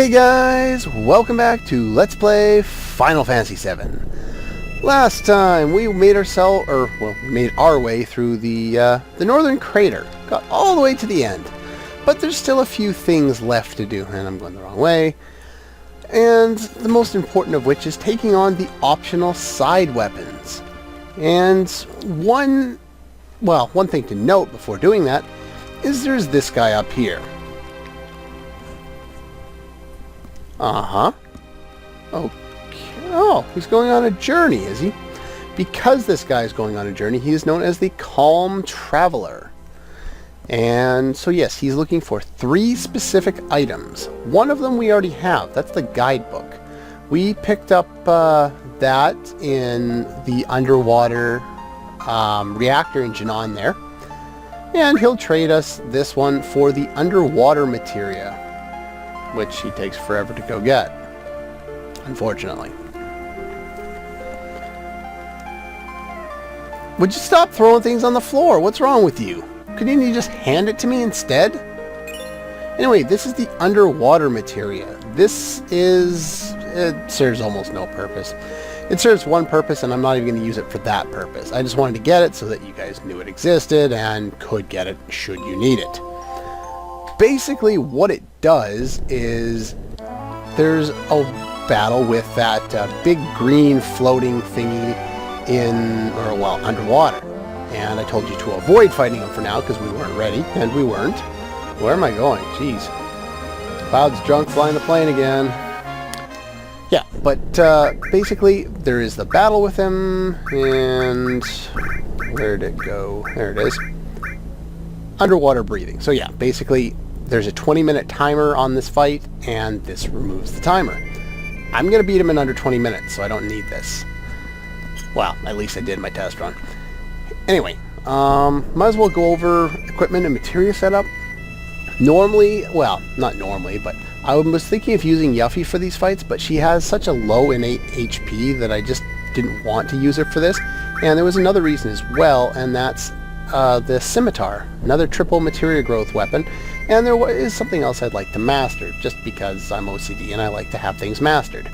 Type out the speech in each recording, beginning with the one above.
Hey guys, welcome back to Let's Play Final Fantasy VII. Last time we made made our way through the northern crater. Got all the way to the end. But there's still a few things left to do, and I'm going the wrong way. And the most important of which is taking on the optional side weapons. And one thing to note before doing that is there's this guy up here. Uh-huh. Okay. Oh, he's going on a journey, is he? Because this guy is going on a journey, he is known as the Calm Traveler. And so yes, he's looking for 3 specific items. One of them we already have. That's the guidebook. We picked up that in the underwater reactor engine on there. And he'll trade us this one for the underwater materia, which he takes forever to go get, unfortunately. Would you stop throwing things on the floor? What's wrong with you? Couldn't you just hand it to me instead? Anyway, this is the underwater materia. It serves almost no purpose. It serves one purpose, and I'm not even going to use it for that purpose. I just wanted to get it so that you guys knew it existed and could get it should you need it. Basically, what it does is there's a battle with that big green floating thingy underwater. And I told you to avoid fighting him for now because we weren't ready, and we weren't. Where am I going? Jeez. Cloud's drunk flying the plane again. Yeah, but basically there is the battle with him, and where'd it go? There it is. Underwater breathing. So yeah, basically there's a 20-minute timer on this fight, and this removes the timer. I'm going to beat him in under 20 minutes, so I don't need this. Well, at least I did my test run. Anyway, might as well go over equipment and materia setup. Normally, well, not normally, but I was thinking of using Yuffie for these fights, but she has such a low innate HP that I just didn't want to use her for this. And there was another reason as well, and that's the Scimitar, another triple materia growth weapon. And there is something else I'd like to master, just because I'm OCD and I like to have things mastered.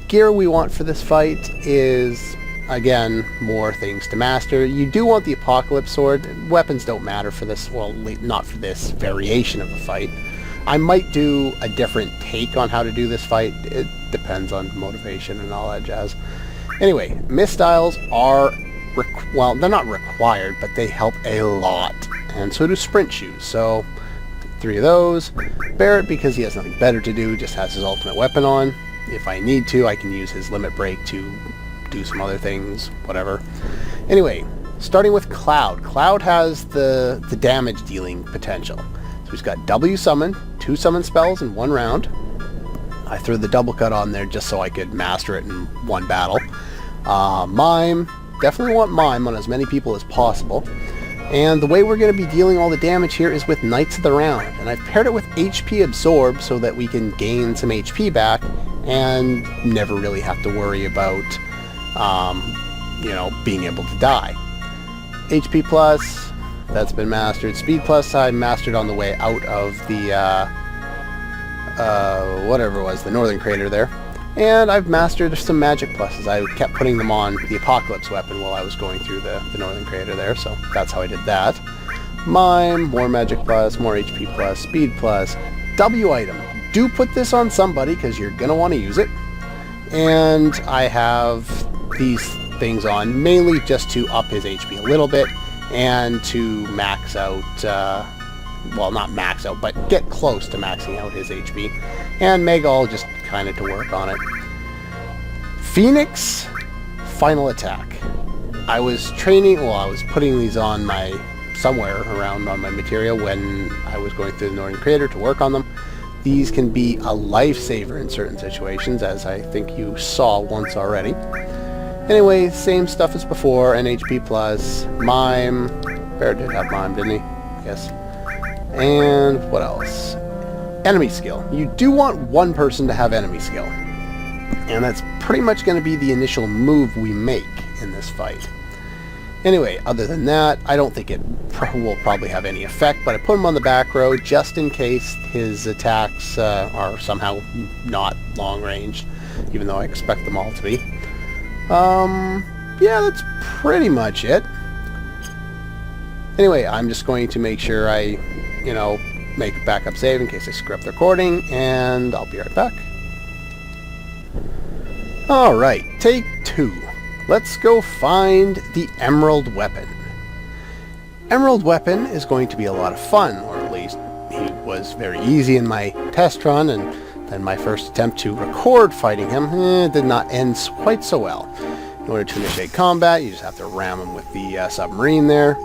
Gear we want for this fight is, again, more things to master. You do want the Apocalypse Sword. Weapons don't matter for this, well, not for this variation of the fight. I might do a different take on how to do this fight. It depends on motivation and all that jazz. Anyway, mistiles are, well, they're not required, but they help a lot. And so do sprint shoes. So 3 of those. Barrett, because he has nothing better to do, just has his ultimate weapon on. If I need to, I can use his limit break to do some other things, whatever. Anyway, starting with Cloud. Cloud has the damage dealing potential. So he's got W summon, 2 summon spells in 1 round. I threw the double cut on there just so I could master it in 1 battle. Mime, definitely want Mime on as many people as possible. And the way we're going to be dealing all the damage here is with Knights of the Round. And I've paired it with HP Absorb so that we can gain some HP back and never really have to worry about, being able to die. HP Plus, that's been mastered. Speed Plus, I mastered on the way out of the, whatever it was, the Northern Crater there. And I've mastered some Magic Pluses. I kept putting them on the Apocalypse weapon while I was going through the Northern Crater there, so that's how I did that. Mime, more Magic Plus, more HP Plus, Speed Plus, W item. Do put this on somebody because you're going to want to use it. And I have these things on mainly just to up his HP a little bit and to max out, well, not max out, but get close to maxing out his HP. And Megal just kind of to work on it. Phoenix, final attack. I was putting these on somewhere around on my materia when I was going through the Northern Crater to work on them. These can be a lifesaver in certain situations, as I think you saw once already. Anyway, same stuff as before, an HP Plus, Mime. Barrett did have Mime, didn't he? Yes. And what else? Enemy skill. You do want 1 person to have enemy skill. And that's pretty much going to be the initial move we make in this fight. Anyway, other than that, I don't think it will probably have any effect, but I put him on the back row just in case his attacks are somehow not long range, even though I expect them all to be. Yeah, that's pretty much it. Anyway, I'm just going to make sure I, make a backup save in case I screw up the recording, and I'll be right back. Alright, take 2. Let's go find the Emerald Weapon. Emerald Weapon is going to be a lot of fun, or at least he was very easy in my test run, and then my first attempt to record fighting him did not end quite so well. In order to initiate combat, you just have to ram him with the submarine there.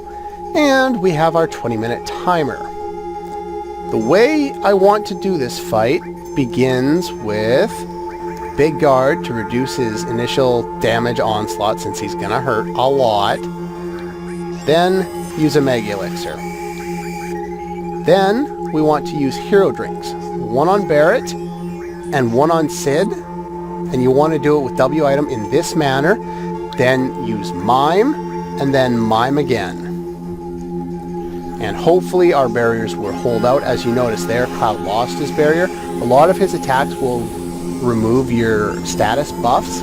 And we have our 20-minute timer. The way I want to do this fight begins with Big Guard to reduce his initial damage onslaught since he's gonna hurt a lot. Then use a Mega Elixir. Then we want to use Hero Drinks. One on Barret and one on Sid. And you want to do it with W item in this manner. Then use Mime and then Mime again. And hopefully our barriers will hold out. As you notice there, Cloud lost his barrier. A lot of his attacks will remove your status buffs,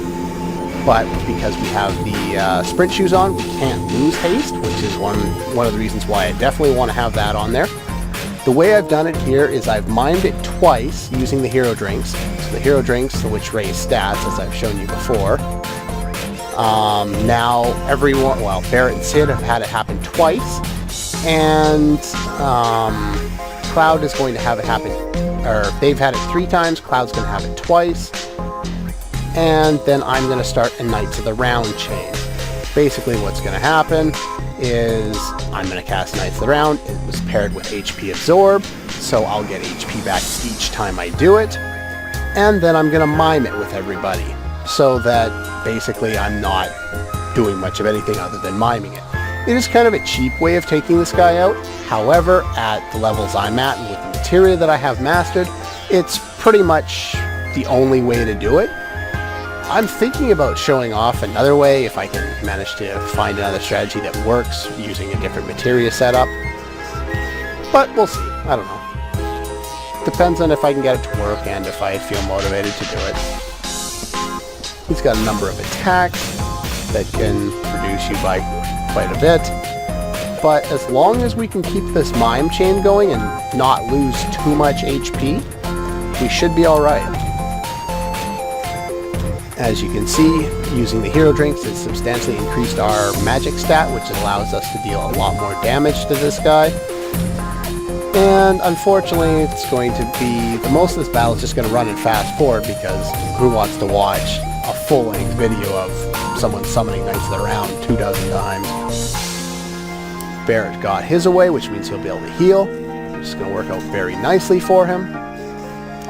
but because we have the sprint shoes on, we can't lose haste, which is one of the reasons why I definitely want to have that on there. The way I've done it here is I've mimed it twice using the hero drinks. So the hero drinks, which raise stats, as I've shown you before. Now everyone, well, Barret and Sid have had it happen twice, and Cloud is going to have it happen, or they've had it 3 times, Cloud's going to have it twice, and then I'm going to start a Knights of the Round chain. Basically what's going to happen is I'm going to cast Knights of the Round. It was paired with HP Absorb, so I'll get HP back each time I do it, and then I'm going to mime it with everybody, so that basically I'm not doing much of anything other than miming it. It is kind of a cheap way of taking this guy out. However, at the levels I'm at and with the materia that I have mastered, it's pretty much the only way to do it. I'm thinking about showing off another way if I can manage to find another strategy that works using a different materia setup. But we'll see. I don't know. Depends on if I can get it to work and if I feel motivated to do it. He's got a number of attacks that can reduce you by quite a bit. But as long as we can keep this mime chain going and not lose too much HP, we should be alright. As you can see, using the hero drinks has substantially increased our magic stat, which allows us to deal a lot more damage to this guy. And unfortunately, it's going to be, the most of this battle is just going to run in fast forward, because who wants to watch a full-length video of someone summoning Knights of the Round 24 times. Barret got his away, which means he'll be able to heal. It's going to work out very nicely for him.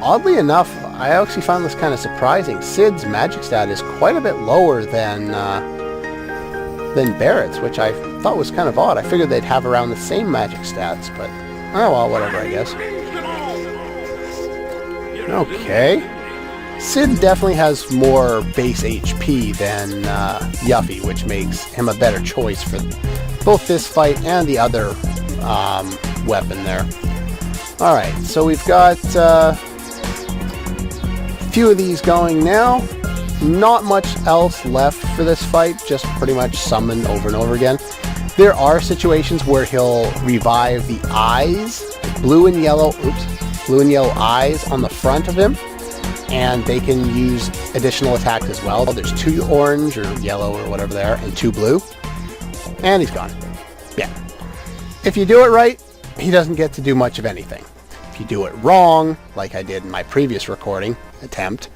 Oddly enough, I actually found this kind of surprising. Sid's magic stat is quite a bit lower than Barret's, which I thought was kind of odd. I figured they'd have around the same magic stats, but oh well, whatever, I guess. Okay. Sid definitely has more base HP than Yuffie, which makes him a better choice for both this fight and the other weapon there. Alright, so we've got a few of these going now. Not much else left for this fight, just pretty much summon over and over again. There are situations where he'll revive the eyes, blue and yellow eyes on the front of him, and they can use additional attacks as well. There's 2 orange or yellow or whatever they are, and 2 blue. And he's gone. Yeah. If you do it right, he doesn't get to do much of anything. If you do it wrong, like I did in my previous recording attempt,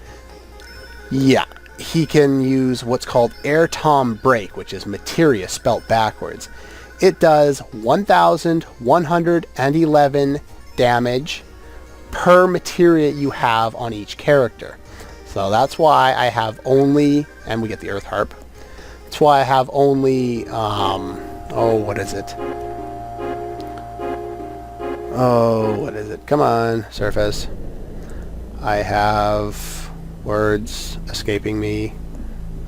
yeah, he can use what's called Air Tom Break, which is materia spelt backwards. It does 1,111 damage per materia you have on each character. So that's why I have only, and we get the Earth Harp, that's why I have only, what is it? Come on, Surface. I have words escaping me.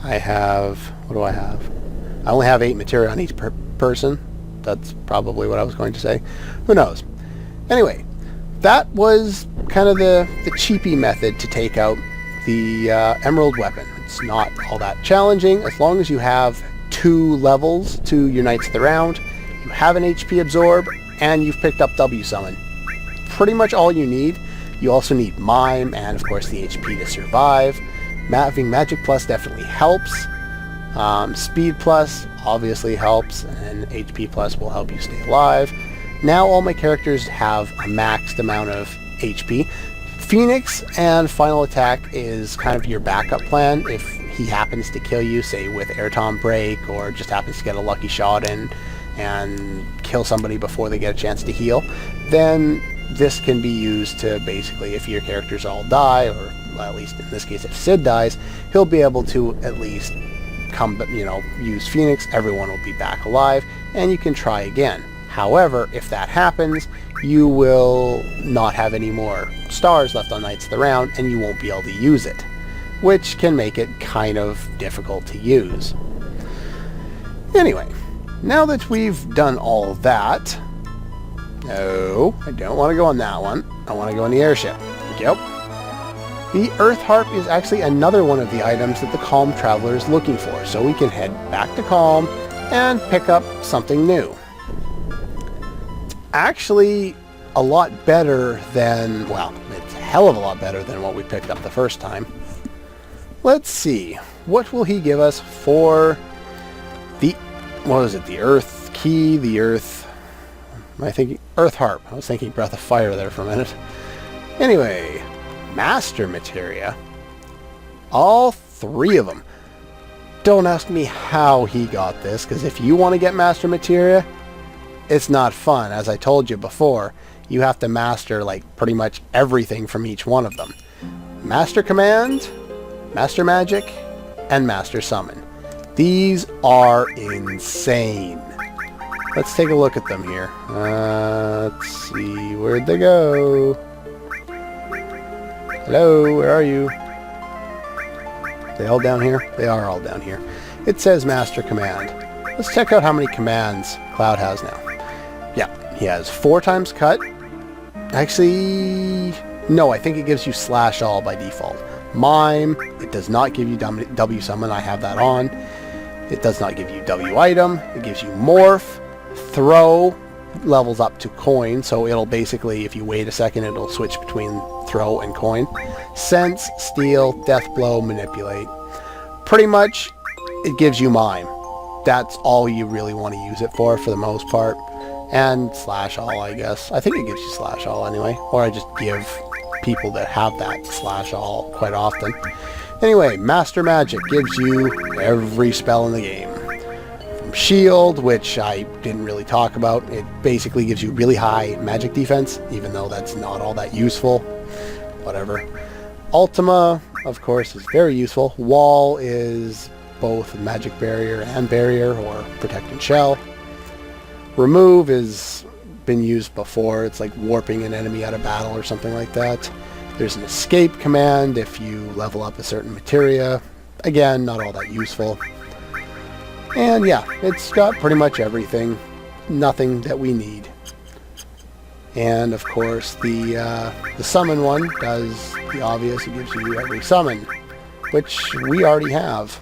I have, what do I have? I only have 8 materia on each person. That's probably what I was going to say. Who knows? Anyway, that was kind of the cheapy method to take out the emerald weapon. It's not all that challenging as long as you have 2 levels to your Knights of the Round, you have an HP absorb, and you've picked up W summon. Pretty much all you need. You also need Mime and of course the HP to survive. Having Magic Plus definitely helps. Speed Plus obviously helps, and HP Plus will help you stay alive. Now all my characters have a maxed amount of HP. Phoenix and Final Attack is kind of your backup plan if he happens to kill you, say with Airtom Break, or just happens to get a lucky shot in and kill somebody before they get a chance to heal. Then this can be used to basically, if your characters all die, or at least in this case if Sid dies, he'll be able to at least use Phoenix, everyone will be back alive, and you can try again. However, if that happens, you will not have any more stars left on Knights of the Round, and you won't be able to use it, which can make it kind of difficult to use. Anyway, now that we've done all that, no, I don't want to go on that one. I want to go on the airship. Yep. The Earth Harp is actually another one of the items that the Calm Traveler is looking for, so we can head back to Calm and pick up something new. Actually, a lot better than, well, it's a hell of a lot better than what we picked up the first time. Let's see, what will he give us for the, what was it, the Earth Key, the Earth, am I thinking, Earth Harp. I was thinking Breath of Fire there for a minute. Anyway, Master Materia, all 3 of them. Don't ask me how he got this, because if you want to get Master Materia, it's not fun. As I told you before, you have to master like pretty much everything from each one of them. Master Command, Master Magic, and Master Summon. These are insane. Let's take a look at them here. Let's see, where'd they go? Hello, where are you? Are they all down here? They are all down here. It says Master Command. Let's check out how many commands Cloud has now. Yeah, he has 4 times cut. Actually, no, I think it gives you slash all by default. Mime, it does not give you W summon, I have that on. It does not give you W item, it gives you morph. Throw levels up to coin, so it'll basically, if you wait a second, it'll switch between throw and coin. Sense, steal, death blow, manipulate. Pretty much, it gives you mime. That's all you really want to use it for the most part. And slash all, I guess. I think it gives you slash all anyway. Or I just give people that have that slash all quite often. Anyway, Master Magic gives you every spell in the game. From Shield, which I didn't really talk about, it basically gives you really high magic defense, even though that's not all that useful. Whatever. Ultima, of course, is very useful. Wall is both magic barrier and barrier, or protect and shell. Remove has been used before. It's like warping an enemy out of battle or something like that. There's an escape command if you level up a certain materia. Again, not all that useful. And yeah, it's got pretty much everything. Nothing that we need. And of course, the summon one does the obvious. It gives you every summon, which we already have.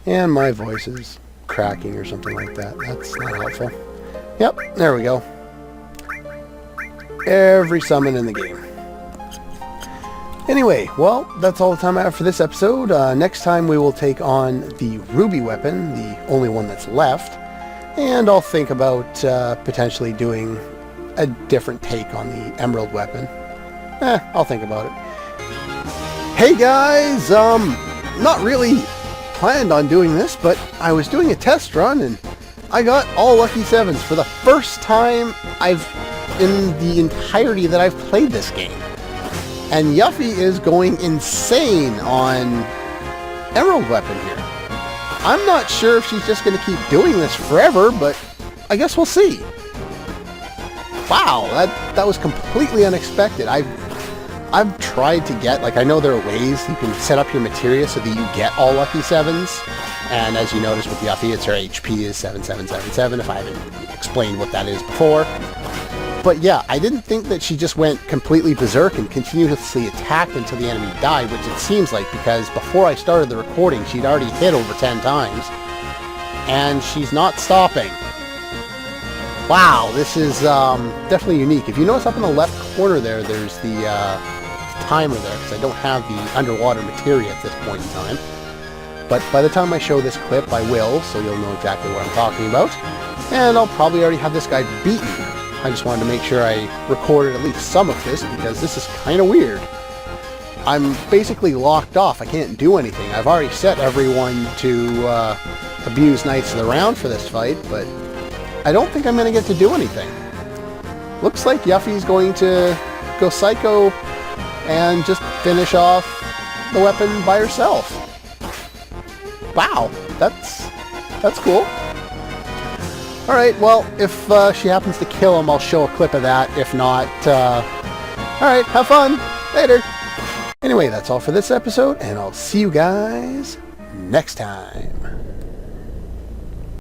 And my voice is cracking or something like that. That's not helpful. Yep, there we go. Every summon in the game. Anyway, well, that's all the time I have for this episode. Next time we will take on the Ruby weapon, the only one that's left. And I'll think about potentially doing a different take on the Emerald weapon. I'll think about it. Hey guys, not really planned on doing this, but I was doing a test run and I got all lucky 7s for the first time in the entirety that I've played this game. And Yuffie is going insane on Emerald weapon here. I'm not sure if she's just going to keep doing this forever, but I guess we'll see. Wow, that was completely unexpected. I've tried to get, like, I know there are ways you can set up your materia so that you get all lucky 7s. And as you notice with Yuffie, it's her HP is 7777, if I haven't explained what that is before. But yeah, I didn't think that she just went completely berserk and continuously attacked until the enemy died, which it seems like, because before I started the recording, she'd already hit over 10 times. And she's not stopping. Wow, this is definitely unique. If you notice up in the left corner there, there's the timer there, because I don't have the underwater materia at this point in time. But by the time I show this clip, I will, so you'll know exactly what I'm talking about. And I'll probably already have this guy beaten. I just wanted to make sure I recorded at least some of this, because this is kind of weird. I'm basically locked off. I can't do anything. I've already set everyone to abuse Knights of the Round for this fight, but I don't think I'm going to get to do anything. Looks like Yuffie's going to go psycho and just finish off the weapon by herself. Wow, that's cool. Alright, well, if she happens to kill him, I'll show a clip of that. If not, alright, have fun. Later. Anyway, that's all for this episode, and I'll see you guys next time.